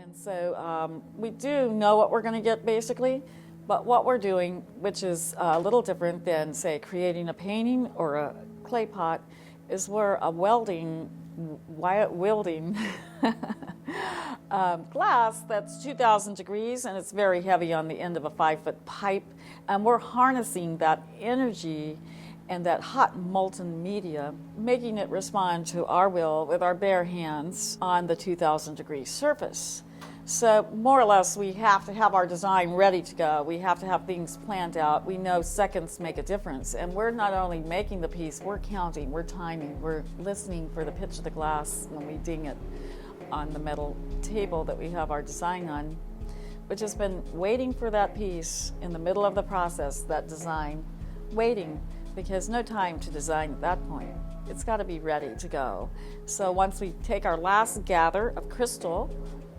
And so we do know what we're going to get basically, but what we're doing, which is a little different than, say, creating a painting or a clay pot, is we're wielding glass that's 2,000 degrees, and it's very heavy on the end of a 5-foot pipe, and we're harnessing that energy and that hot molten media, making it respond to our will with our bare hands on the 2,000 degree surface. So more or less, we have to have our design ready to go. We have to have things planned out. We know seconds make a difference. And we're not only making the piece, we're counting, we're timing, we're listening for the pitch of the glass when we ding it on the metal table that we have our design on. We've just been waiting for that piece in the middle of the process, that design, waiting, because no time to design at that point. It's got to be ready to go. So once we take our last gather of crystal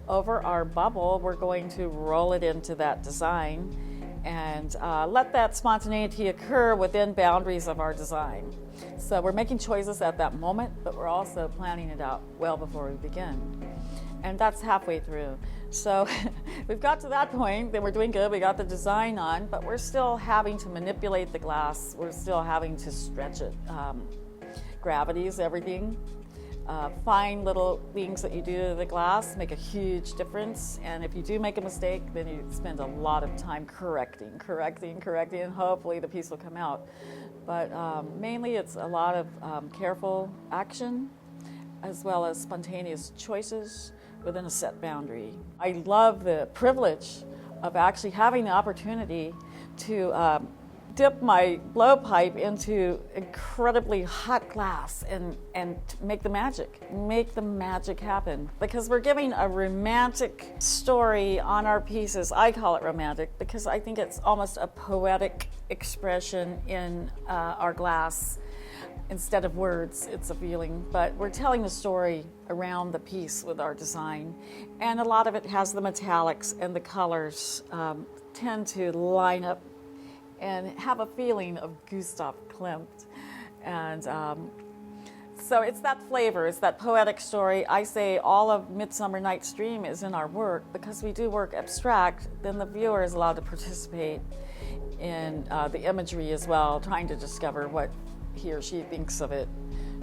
over our bubble, we're going to roll it into that design and let that spontaneity occur within boundaries of our design. So we're making choices at that moment, but we're also planning it out well before we begin. And that's halfway through. So we've got to that point, then we're doing good, we got the design on, but we're still having to manipulate the glass, we're still having to stretch it. Gravity is everything. Fine little things that you do to the glass make a huge difference, and if you do make a mistake, then you spend a lot of time correcting, and hopefully the piece will come out. But mainly it's a lot of careful action as well as spontaneous choices within a set boundary. I love the privilege of actually having the opportunity to dip my blowpipe into incredibly hot glass and make the magic happen. Because we're giving a romantic story on our pieces. I call it romantic because I think it's almost a poetic expression in our glass. Instead of words, it's a feeling, but we're telling the story around the piece with our design. And a lot of it has the metallics, and the colors tend to line up and have a feeling of Gustav Klimt. And so it's that flavor, it's that poetic story. I say all of Midsummer Night's Dream is in our work because we do work abstract, then the viewer is allowed to participate in the imagery as well, trying to discover what he or she thinks of it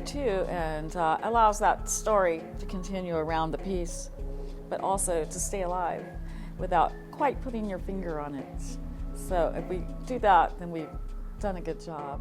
too, and allows that story to continue around the piece, but also to stay alive without quite putting your finger on it. So if we do that, then we've done a good job.